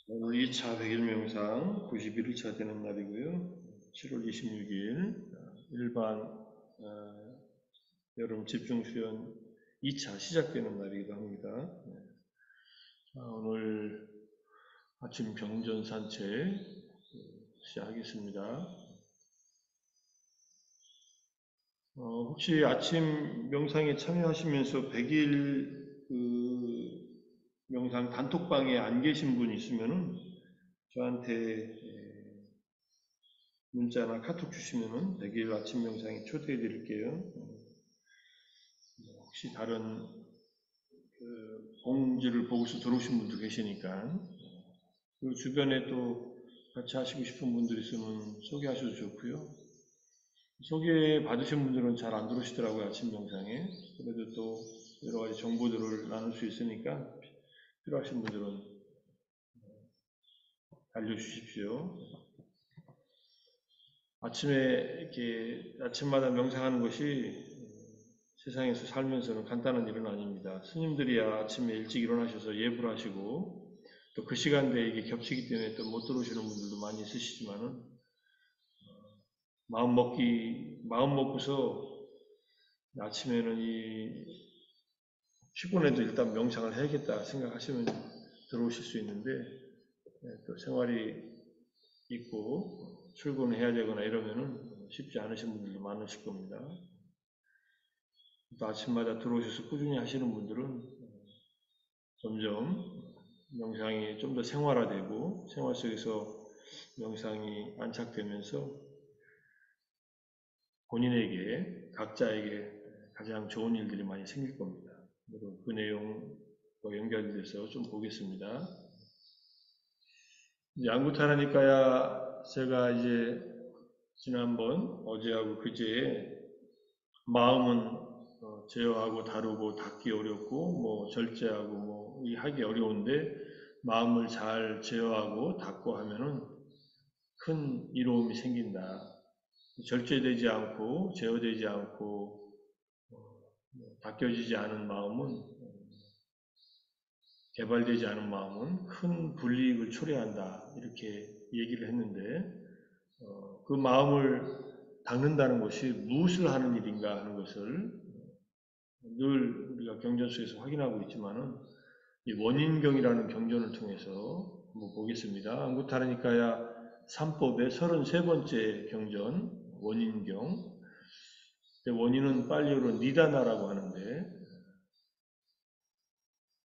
오늘 2차 100일 명상 91일차 되는 날이고요. 7월 26일 일반 여름 집중수련 2차 시작되는 날이기도 합니다. 오늘 아침 경전 산책 시작하겠습니다. 혹시 아침 명상에 참여하시면서 100일 명상 단톡방에 안 계신 분 있으면은 저한테 문자나 카톡 주시면은 100일 아침 명상에 초대해 드릴게요. 혹시 다른 공지를 보고서 들어오신 분도 계시니까 그 주변에 또 같이 하시고 싶은 분들 있으면 소개하셔도 좋고요. 소개 받으신 분들은 잘 안 들어오시더라고요, 아침 명상에. 그래도 또 여러 가지 정보들을 나눌 수 있으니까 필요하신 분들은 알려주십시오. 아침에 이렇게 아침마다 명상하는 것이 세상에서 살면서는 간단한 일은 아닙니다. 스님들이야 아침에 일찍 일어나셔서 예불 하시고 또 그 시간대에 이게 겹치기 때문에 또 못 들어오시는 분들도 많이 있으시지만은 마음 먹고서 아침에는 피곤해도 일단 명상을 해야겠다 생각하시면 들어오실 수 있는데 또 생활이 있고 출근해야 되거나 이러면은 쉽지 않으신 분들도 많으실 겁니다. 또 아침마다 들어오셔서 꾸준히 하시는 분들은 점점 명상이 좀 더 생활화되고 생활 속에서 명상이 안착되면서 본인에게 각자에게 가장 좋은 일들이 많이 생길 겁니다. 그리고 그 내용과 연결돼서 좀 보겠습니다. 양구타라니까야 제가 이제 지난번 어제하고 그제에 마음은 제어하고 다루고 닫기 어렵고 뭐 절제하고 뭐 하기 어려운데 마음을 잘 제어하고 닫고 하면은 큰 이로움이 생긴다. 절제되지 않고 제어되지 않고 닦여지지 않은 마음은 개발되지 않은 마음은 큰 불이익을 초래한다. 이렇게 얘기를 했는데 그 마음을 닦는다는 것이 무엇을 하는 일인가 하는 것을 늘 우리가 경전 속에서 확인하고 있지만은 이 원인경이라는 경전을 통해서 한번 보겠습니다. 안구타르니까야 3법의 33번째 경전 원인경. 원인은 빨리어로 니다나라고 하는데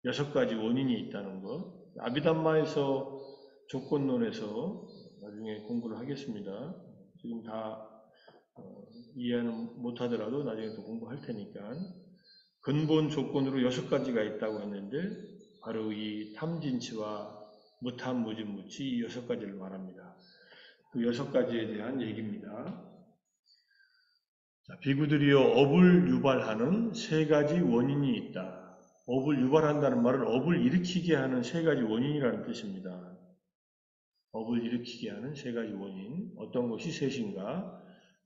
6가지 원인이 있다는 것. 아비담마에서 조건론에서 나중에 공부를 하겠습니다. 지금 다 이해는 못하더라도 나중에 또 공부할 테니까 근본 조건으로 6가지가 있다고 했는데 바로 이 탐진치와 무탐무진무치 이 6가지를 말합니다. 그 6가지에 대한 얘기입니다. 자, 비구들이여 업을 유발하는 3가지 원인이 있다. 업을 유발한다는 말은 업을 일으키게 하는 3가지 원인이라는 뜻입니다. 업을 일으키게 하는 3가지 원인. 어떤 것이 셋인가?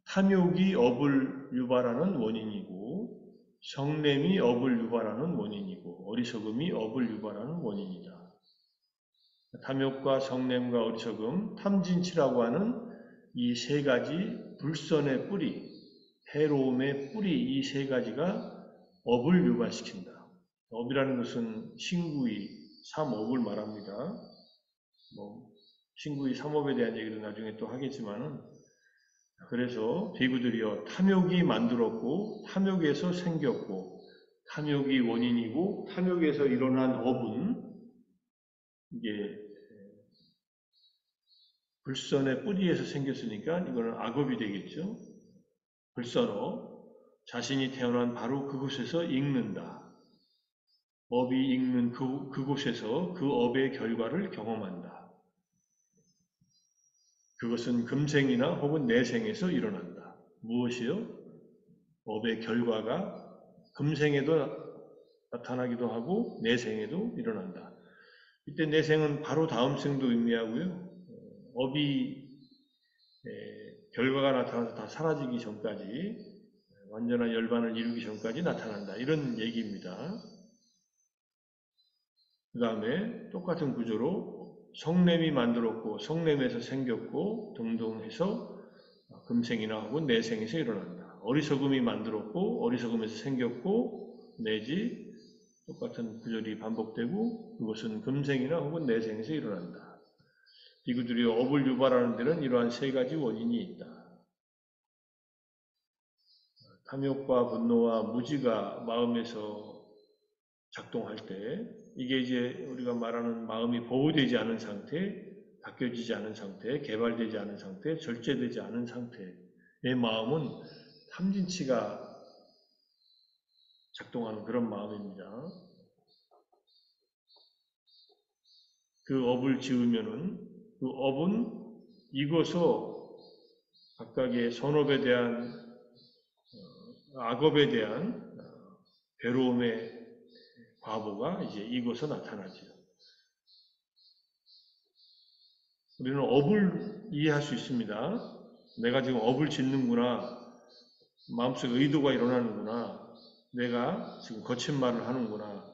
탐욕이 업을 유발하는 원인이고 성냄이 업을 유발하는 원인이고 어리석음이 업을 유발하는 원인이다. 탐욕과 성냄과 어리석음, 탐진치라고 하는 이 3가지 불선의 뿌리, 해로움의 뿌리 이 3가지가 업을 유발시킨다. 업이라는 것은 신구의 3업을 말합니다. 신구의 3업에 대한 얘기를 나중에 또 하겠지만은 그래서 비구들이여 탐욕이 만들었고 탐욕에서 생겼고 탐욕이 원인이고 탐욕에서 일어난 업은 이게 불선의 뿌리에서 생겼으니까 이거는 악업이 되겠죠. 불선업 자신이 태어난 바로 그곳에서 읽는다. 업이 읽는 그곳에서 그 업의 결과를 경험한다. 그것은 금생이나 혹은 내생에서 일어난다. 무엇이요? 업의 결과가 금생에도 나타나기도 하고 내생에도 일어난다. 이때 내생은 바로 다음 생도 의미하고요. 업이 결과가 나타나서 다 사라지기 전까지 완전한 열반을 이루기 전까지 나타난다. 이런 얘기입니다. 그 다음에 똑같은 구조로 성냄이 만들었고 성냄에서 생겼고 등등 해서 금생이나 혹은 내생에서 일어난다. 어리석음이 만들었고 어리석음에서 생겼고 내지 똑같은 구절이 반복되고 그것은 금생이나 혹은 내생에서 일어난다. 비구들이 업을 유발하는 데는 이러한 세 가지 원인이 있다. 탐욕과 분노와 무지가 마음에서 작동할 때 이게 이제 우리가 말하는 마음이 보호되지 않은 상태, 바뀌어지지 않은 상태, 개발되지 않은 상태, 절제되지 않은 상태의 마음은 탐진치가 작동하는 그런 마음입니다. 그 업을 지으면은 그 업은 익어서 각각의 선업에 대한 악업에 대한 괴로움의 과보가 이제 익어서 나타나죠. 우리는 업을 이해할 수 있습니다. 내가 지금 업을 짓는구나. 마음속에 의도가 일어나는구나. 내가 지금 거친 말을 하는구나.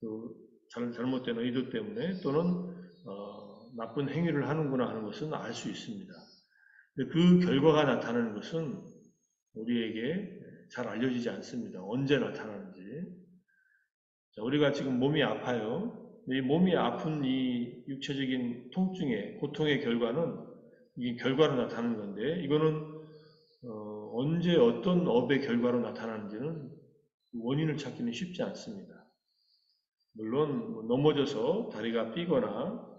그 잘못된 의도 때문에 또는 나쁜 행위를 하는구나 하는 것은 알 수 있습니다. 그 결과가 나타나는 것은 우리에게 잘 알려지지 않습니다. 언제 나타나는지. 자, 우리가 지금 몸이 아파요. 이 몸이 아픈 이 육체적인 통증의, 고통의 결과는 이 결과로 나타나는 건데 이거는 언제 어떤 업의 결과로 나타나는지는 원인을 찾기는 쉽지 않습니다. 물론 넘어져서 다리가 삐거나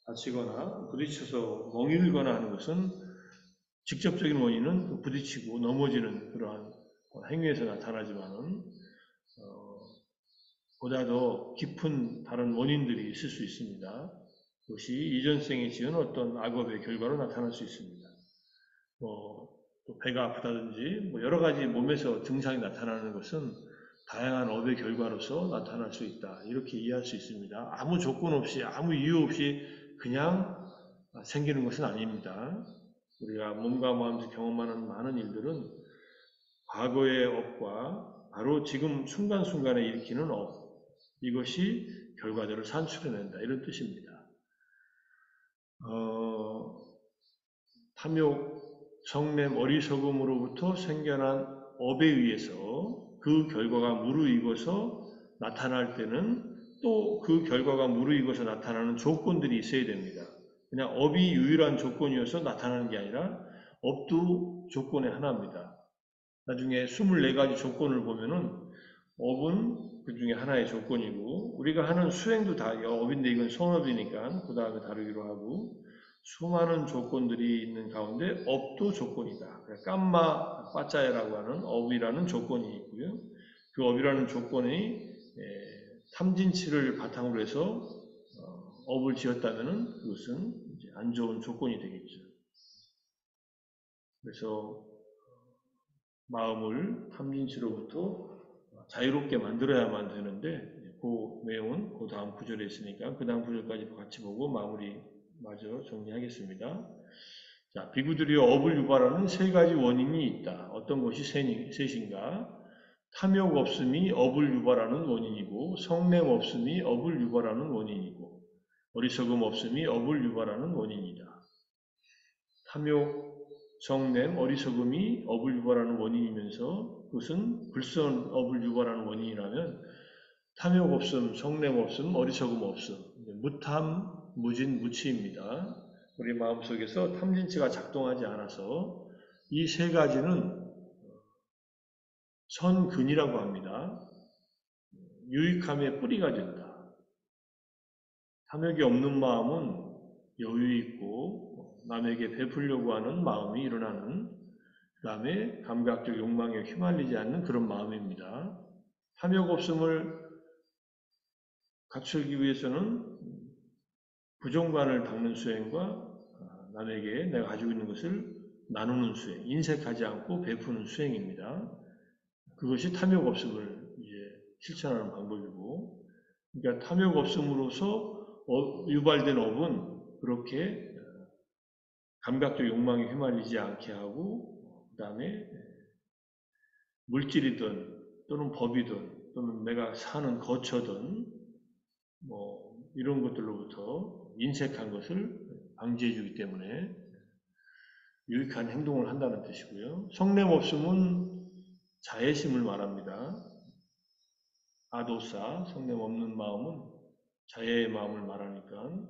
다치거나 부딪혀서 멍이 들거나 하는 것은 직접적인 원인은 부딪히고 넘어지는 그러한 행위에서 나타나지만은 보다 더 깊은 다른 원인들이 있을 수 있습니다. 그것이 이전생에 지은 어떤 악업의 결과로 나타날 수 있습니다. 또 배가 아프다든지 여러 가지 몸에서 증상이 나타나는 것은 다양한 업의 결과로서 나타날 수 있다. 이렇게 이해할 수 있습니다. 아무 조건 없이 아무 이유 없이 그냥 생기는 것은 아닙니다. 우리가 몸과 마음에서 경험하는 많은 일들은 과거의 업과 바로 지금 순간순간에 일으키는 업, 이것이 결과대로 산출해낸다. 이런 뜻입니다. 탐욕, 성냄, 어리석음으로부터 생겨난 업에 의해서 그 결과가 무르익어서 나타날 때는 또 그 결과가 무르익어서 나타나는 조건들이 있어야 됩니다. 그냥 업이 유일한 조건이어서 나타나는 게 아니라 업도 조건의 하나입니다. 나중에 24가지 조건을 보면은 업은 그 중에 하나의 조건이고 우리가 하는 수행도 다 업인데 이건 선업이니까 그 다음에 다루기로 하고 수많은 조건들이 있는 가운데 업도 조건이다. 깜마 빠짜야라고 하는 업이라는 조건이 있고요. 그 업이라는 조건이 탐진치를 바탕으로 해서 업을 지었다면 그것은 이제 안 좋은 조건이 되겠죠. 그래서 마음을 탐진치로부터 자유롭게 만들어야만 되는데 그 내용은 그 다음 구절에 있으니까 그 다음 구절까지 같이 보고 마무리 마저 정리하겠습니다. 자, 비구들이 업을 유발하는 세 가지 원인이 있다. 어떤 것이 셋인가? 탐욕 없음이 업을 유발하는 원인이고 성냄 없음이 업을 유발하는 원인이고 어리석음 없음이 업을 유발하는 원인이다. 탐욕, 성냄, 어리석음이 업을 유발하는 원인이면서 그것은 불선 업을 유발하는 원인이라면 탐욕 없음, 성냄 없음, 어리석음 없음, 무탐, 무진, 무치입니다. 우리 마음속에서 탐진치가 작동하지 않아서 이 세 가지는 선근이라고 합니다. 유익함의 뿌리가 된다. 탐욕이 없는 마음은 여유 있고 남에게 베풀려고 하는 마음이 일어나는 그 다음에 감각적 욕망에 휘말리지 않는 그런 마음입니다. 탐욕 없음을 갖추기 위해서는 부정관을 닦는 수행과 남에게 내가 가지고 있는 것을 나누는 수행, 인색하지 않고 베푸는 수행입니다. 그것이 탐욕 없음을 이제 실천하는 방법이고, 그러니까 탐욕 없음으로서 유발된 업은 그렇게 감각적 욕망에 휘말리지 않게 하고, 그 다음에 물질이든 또는 법이든 또는 내가 사는 거처든 이런 것들로부터 인색한 것을 방지해 주기 때문에 유익한 행동을 한다는 뜻이고요. 성냄 없음은 자애심을 말합니다. 아도사, 성냄 없는 마음은 자애의 마음을 말하니까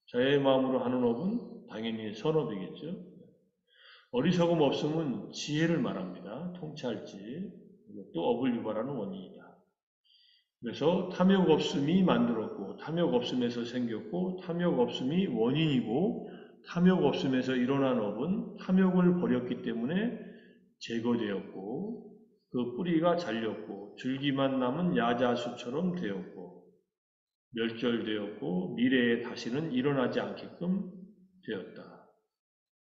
자애의 마음으로 하는 업은 당연히 선업이겠죠. 어리석음 없음은 지혜를 말합니다. 통찰지. 이것도 업을 유발하는 원인이다. 그래서 탐욕 없음이 만들었고 탐욕 없음에서 생겼고 탐욕 없음이 원인이고 탐욕 없음에서 일어난 업은 탐욕을 버렸기 때문에 제거되었고 그 뿌리가 잘렸고 줄기만 남은 야자수처럼 되었고 멸절되었고 미래에 다시는 일어나지 않게끔 되었다.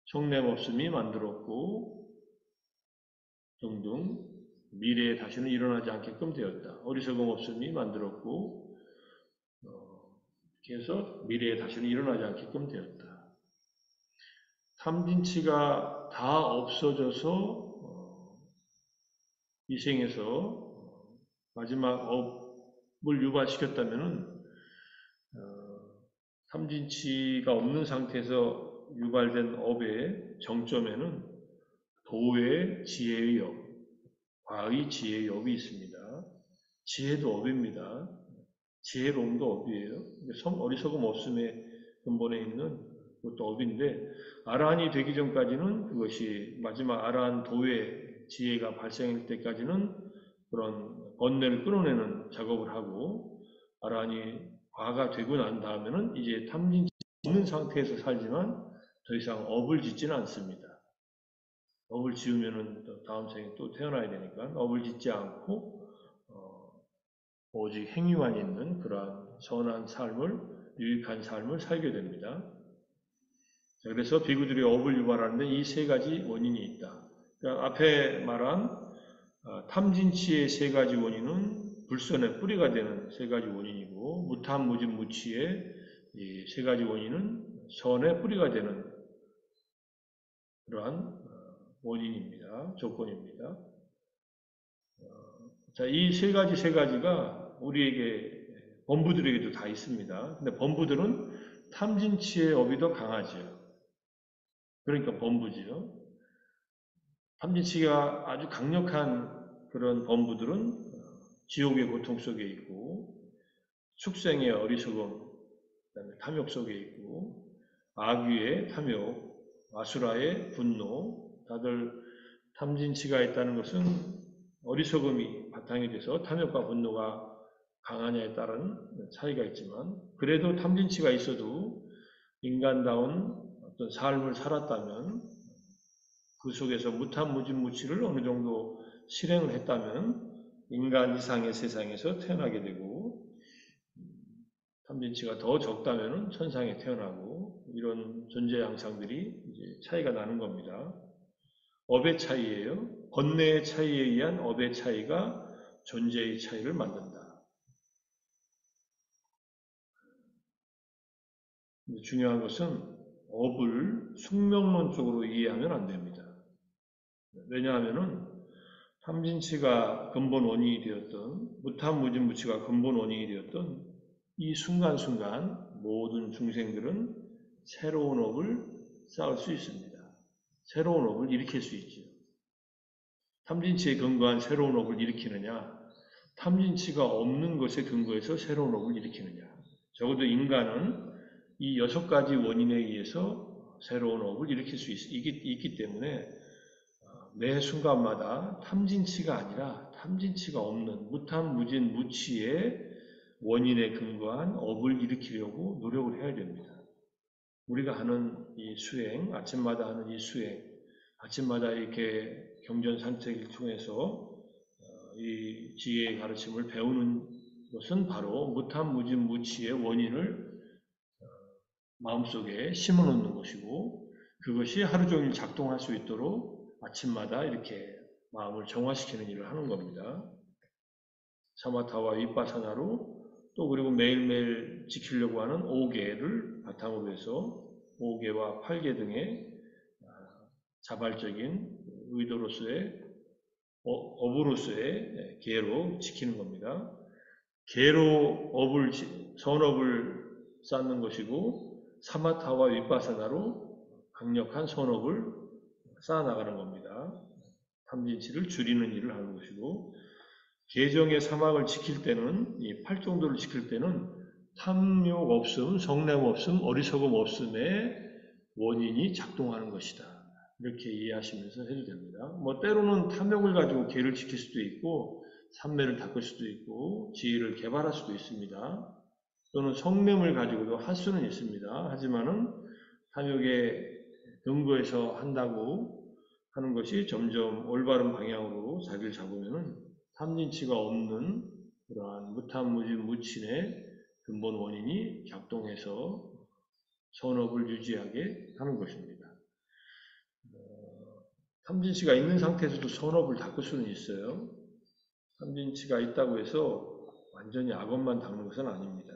성냄 없음이 만들었고 등등 미래에 다시는 일어나지 않게끔 되었다. 어리석음 없음이 만들었고 그래서 미래에 다시는 일어나지 않게끔 되었다. 탐진치가 다 없어져서 이 생에서 마지막 업을 유발시켰다면은 탐진치가 없는 상태에서 유발된 업의 정점에는 도의 지혜의 업, 과의 지혜의 업이 있습니다. 지혜도 업입니다. 지혜로움도 업이에요. 어리석음 없음의 근본에 있는 그것도 업인데 아라한이 되기 전까지는 그것이 마지막 아라한 도의 지혜가 발생할 때까지는 그런 번뇌를 끊어내는 작업을 하고 아라한이 과가 되고 난 다음에는 이제 탐진치 없는 상태에서 살지만 더 이상 업을 짓지는 않습니다. 업을 지으면은 다음 생에 또 태어나야 되니까 업을 짓지 않고 오직 행위만 있는 그러한 선한 삶을, 유익한 삶을 살게 됩니다. 그래서 비구들이 업을 유발하는데 이 세 가지 원인이 있다. 그러니까 앞에 말한 탐진치의 세 가지 원인은 불선의 뿌리가 되는 세 가지 원인이고 무탐, 무진, 무치의 이 세 가지 원인은 선의 뿌리가 되는 그러한 원인입니다. 조건입니다. 자, 이 세 가지가 우리에게 범부들에게도 다 있습니다. 근데 범부들은 탐진치의 업이 더 강하죠. 그러니까 범부지요. 탐진치가 아주 강력한 그런 범부들은 지옥의 고통 속에 있고 축생의 어리석음, 그다음에 탐욕 속에 있고 아귀의 탐욕, 아수라의 분노, 다들 탐진치가 있다는 것은 어리석음이 바탕이 돼서 탐욕과 분노가 강하냐에 따른 차이가 있지만 그래도 탐진치가 있어도 인간다운 어떤 삶을 살았다면 그 속에서 무탐무진무치를 어느 정도 실행을 했다면 인간 이상의 세상에서 태어나게 되고 탐진치가 더 적다면 천상에 태어나고 이런 존재 양상들이 이제 차이가 나는 겁니다. 업의 차이예요. 번뇌의 차이에 의한 업의 차이가 존재의 차이를 만든다. 중요한 것은 업을 숙명론적으로 이해하면 안 됩니다. 왜냐하면 탐진치가 근본 원인이 되었던 무탐무진무치가 근본 원인이 되었던 이 순간순간 모든 중생들은 새로운 업을 쌓을 수 있습니다. 새로운 업을 일으킬 수 있죠. 탐진치에 근거한 새로운 업을 일으키느냐, 탐진치가 없는 것에 근거해서 새로운 업을 일으키느냐. 적어도 인간은 이 6가지 원인에 의해서 새로운 업을 일으킬 수 있기 때문에 매 순간마다 탐진치가 아니라 탐진치가 없는 무탐, 무진, 무치의 원인에 근거한 업을 일으키려고 노력을 해야 됩니다. 우리가 하는 이 수행, 아침마다 하는 이 수행, 아침마다 이렇게 경전 산책을 통해서 이 지혜의 가르침을 배우는 것은 바로 무탐, 무진, 무치의 원인을 마음속에 심어놓는 것이고 그것이 하루 종일 작동할 수 있도록 아침마다 이렇게 마음을 정화시키는 일을 하는 겁니다. 사마타와 윗바사나로 또 그리고 매일매일 지키려고 하는 5개를 바탕으로 해서 5개와 8개 등의 자발적인 의도로서의 업으로서의 계로 지키는 겁니다. 개로 선업을 쌓는 것이고 사마타와 윗바사나로 강력한 선업을 쌓아나가는 겁니다. 탐진치를 줄이는 일을 하는 것이고 계정의 사막을 지킬 때는 이 팔정도를 지킬 때는 탐욕 없음, 성냄 없음, 어리석음 없음의 원인이 작동하는 것이다. 이렇게 이해하시면서 해도 됩니다. 뭐 때로는 탐욕을 가지고 계를 지킬 수도 있고 삼매를 닦을 수도 있고 지혜를 개발할 수도 있습니다. 또는 성냄을 가지고도 할 수는 있습니다. 하지만은 탐욕에 근거해서 한다고 하는 것이 점점 올바른 방향으로 자기를 잡으면은 탐진치가 없는 그러한 무탐무진 무친의 근본 원인이 작동해서 선업을 유지하게 하는 것입니다. 탐진치가 있는 상태에서도 선업을 닦을 수는 있어요. 탐진치가 있다고 해서 완전히 악업만 닦는 것은 아닙니다.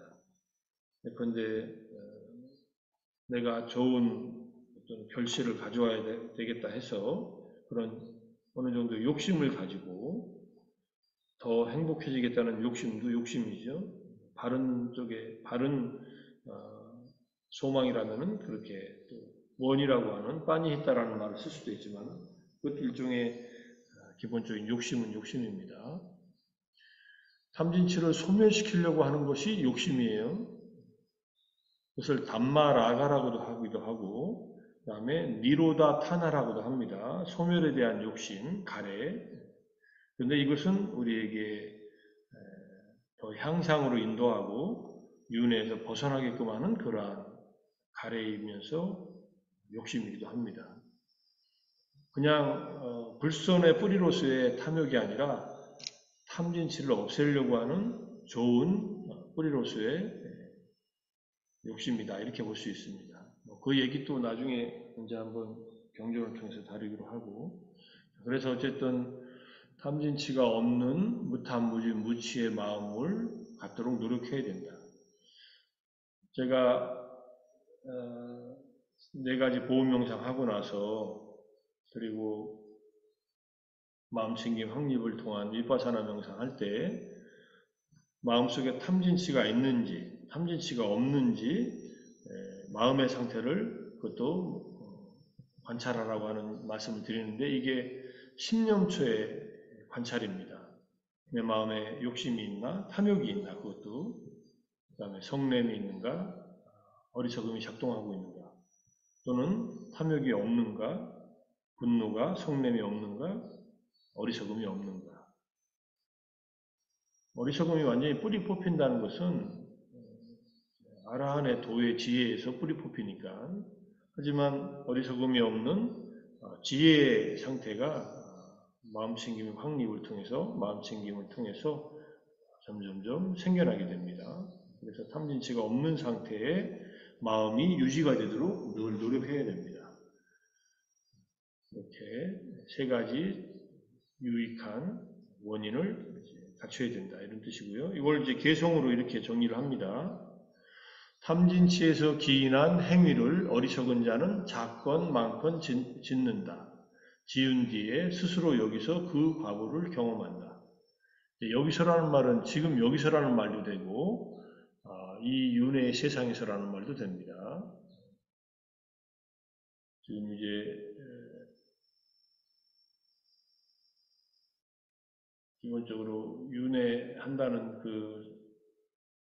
그런데 내가 좋은 어떤 결실을 가져와야 되겠다 해서 그런 어느 정도 욕심을 가지고 더 행복해지겠다는 욕심도 욕심이죠. 바른 쪽에 바른 소망이라면은 그렇게 또 원이라고 하는 빤히 있다라는 말을 쓸 수도 있지만 그것도 일종의 기본적인 욕심은 욕심입니다. 탐진치를 소멸시키려고 하는 것이 욕심이에요. 그것을 담마라가라고도 하기도 하고 그 다음에 니로다 타나라고도 합니다. 소멸에 대한 욕심, 가래. 그런데 이것은 우리에게 더 향상으로 인도하고 윤회에서 벗어나게끔 하는 그러한 가래이면서 욕심이기도 합니다. 그냥 불손의 뿌리로서의 탐욕이 아니라 탐진치를 없애려고 하는 좋은 뿌리로서의 욕심이다. 이렇게 볼 수 있습니다. 그 얘기 또 나중에 이제 한번 경전을 통해서 다루기로 하고 그래서 어쨌든 탐진치가 없는 무탐무진 무치의 마음을 갖도록 노력해야 된다. 제가 네 가지 보험 명상 하고 나서 그리고 마음챙김 확립을 통한 윗바사나 명상 할 때 마음속에 탐진치가 있는지 탐진치가 없는지 마음의 상태를 그것도 관찰하라고 하는 말씀을 드리는데 이게 10년초의 관찰입니다. 내 마음에 욕심이 있나 탐욕이 있나 그것도 그 다음에 성냄이 있는가 어리석음이 작동하고 있는가 또는 탐욕이 없는가 분노가 성냄이 없는가 어리석음이 없는가 어리석음이 완전히 뿌리 뽑힌다는 것은 아라한의 도의 지혜에서 뿌리 뽑히니까 하지만 어리석음이 없는 지혜의 상태가 마음챙김 확립을 통해서 마음챙김을 통해서 점점점 생겨나게 됩니다. 그래서 탐진치가 없는 상태에 마음이 유지가 되도록 늘 노력해야 됩니다. 이렇게 세 가지 유익한 원인을 갖춰야 된다 이런 뜻이고요. 이걸 이제 개성으로 이렇게 정리를 합니다. 탐진치에서 기인한 행위를 어리석은 자는 작건 많건 짓는다. 지은 뒤에 스스로 여기서 그 과보를 경험한다. 여기서라는 말은 지금 여기서라는 말도 되고 이 윤회의 세상에서라는 말도 됩니다. 지금 이제 기본적으로 윤회한다는 그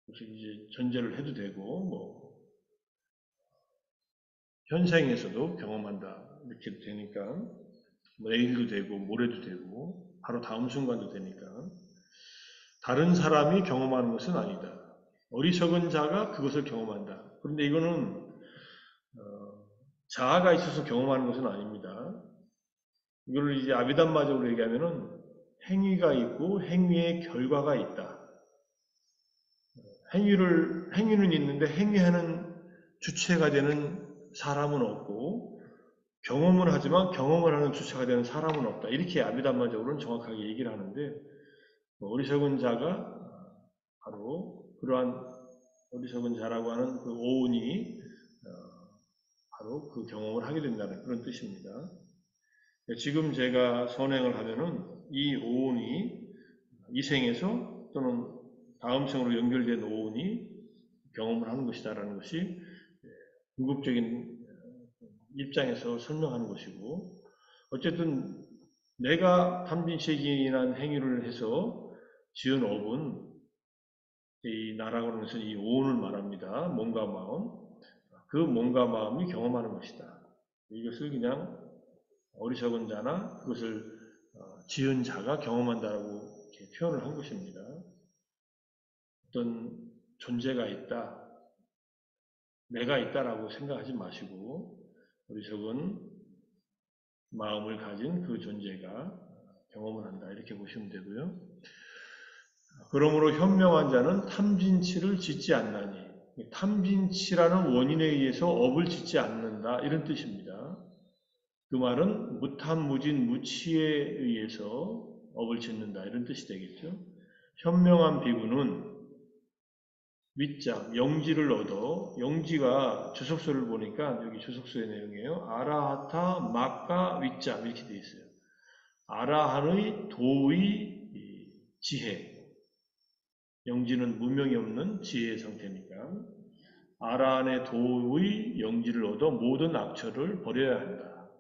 이제 전제를 해도 되고 뭐 현생에서도 경험한다 이렇게 되니까 뭐 내일도 되고 모레도 되고 바로 다음 순간도 되니까 다른 사람이 경험하는 것은 아니다. 어리석은 자가 그것을 경험한다. 그런데 이거는 자아가 있어서 경험하는 것은 아닙니다. 이걸 이제 아비담마적으로 얘기하면은 행위가 있고 행위의 결과가 있다. 행위는 있는데 행위하는 주체가 되는 사람은 없고 경험을 하지만 경험을 하는 주체가 되는 사람은 없다. 이렇게 아비담마적으로는 정확하게 얘기를 하는데 어리석은 자가 바로 그러한 어리석은 자라고 하는 그 오온이 바로 그 경험을 하게 된다는 그런 뜻입니다. 지금 제가 선행을 하면은 이 오온이 이 생에서 또는 다음성으로 연결된 오온이 경험을 하는 것이다라는 것이 궁극적인 입장에서 설명하는 것이고, 어쨌든 내가 탐진치에 기인한 행위를 해서 지은 업은 이 나라고 하는 것은 이 오온을 말합니다. 몸과 마음. 그 몸과 마음이 경험하는 것이다. 이것을 그냥 어리석은 자나 그것을 지은 자가 경험한다라고 이렇게 표현을 한 것입니다. 어떤 존재가 있다, 내가 있다라고 생각하지 마시고 어리석은 마음을 가진 그 존재가 경험을 한다, 이렇게 보시면 되고요. 그러므로 현명한 자는 탐진치를 짓지 않나니, 탐진치라는 원인에 의해서 업을 짓지 않는다, 이런 뜻입니다. 그 말은 무탐무진 무치에 의해서 업을 짓는다, 이런 뜻이 되겠죠. 현명한 비구는 윗장, 영지를 얻어, 영지가 주석서를 보니까 여기 주석서의 내용이에요. 아라하타 마카 윗장 이렇게 되어 있어요. 아라한의 도의 지혜, 영지는 문명이 없는 지혜의 상태니까 아라한의 도의 영지를 얻어 모든 악처를 버려야 한다.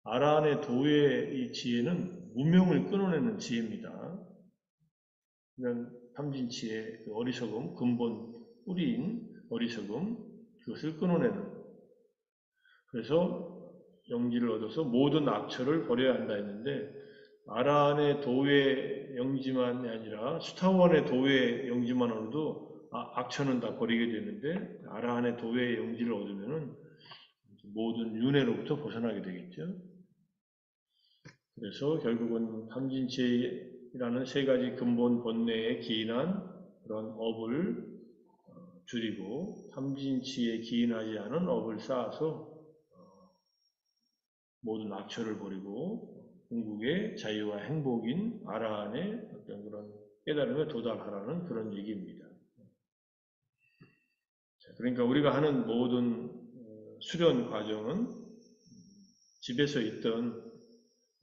아라한의 도의 이 지혜는 문명을 끊어내는 지혜입니다. 그냥 탐진치의 그 어리석음, 근본 뿌리인 어리석음, 그것을 끊어내는. 그래서 영지를 얻어서 모든 악처를 버려야 한다 했는데, 아라한의 도의 영지만이 아니라 수타원의 도의 영지만으로도 악처는 다 버리게 되는데, 아라한의 도의 영지를 얻으면은 모든 윤회로부터 벗어나게 되겠죠. 그래서 결국은 탐진치라는 세 가지 근본 본내에 기인한 그런 업을 줄이고 탐진치에 기인하지 않은 업을 쌓아서 모든 악처를 버리고 궁극의 자유와 행복인 아라한의 어떤 그런 깨달음에 도달하라는 그런 얘기입니다. 그러니까 우리가 하는 모든 수련 과정은 집에서 있던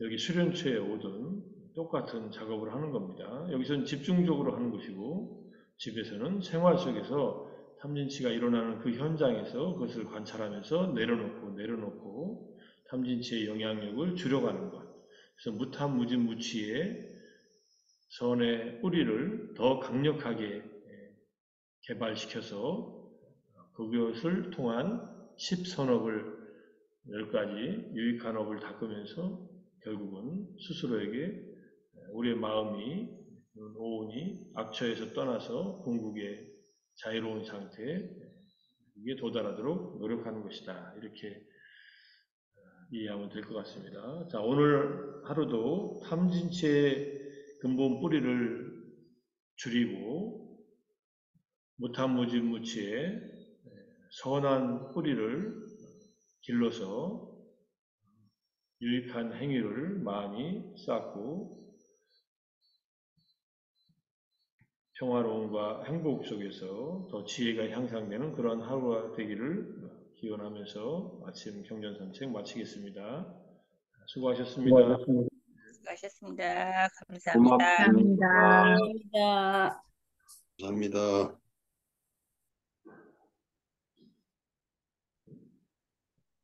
여기 수련처에 오든 똑같은 작업을 하는 겁니다. 여기서는 집중적으로 하는 것이고, 집에서는 생활 속에서 탐진치가 일어나는 그 현장에서 그것을 관찰하면서 내려놓고 탐진치의 영향력을 줄여가는 것. 그래서 무탐무진무치의 선의 뿌리를 더 강력하게 개발시켜서 그것을 통한 10선업을 10가지 유익한 업을 닦으면서 결국은 스스로에게 우리의 마음이, 오온이 악처에서 떠나서 궁극의 자유로운 상태에 도달하도록 노력하는 것이다. 이렇게 이해하면 될 것 같습니다. 자, 오늘 하루도 탐진치의 근본 뿌리를 줄이고 무탐무진무치의 선한 뿌리를 길러서 유익한 행위를 많이 쌓고 평화로움과 행복 속에서 더 지혜가 향상되는 그런 하루가 되기를 기원하면서 아침 경전 산책 마치겠습니다. 수고하셨습니다. 수고하셨습니다. 감사합니다. 고맙습니다. 감사합니다. 감사합니다.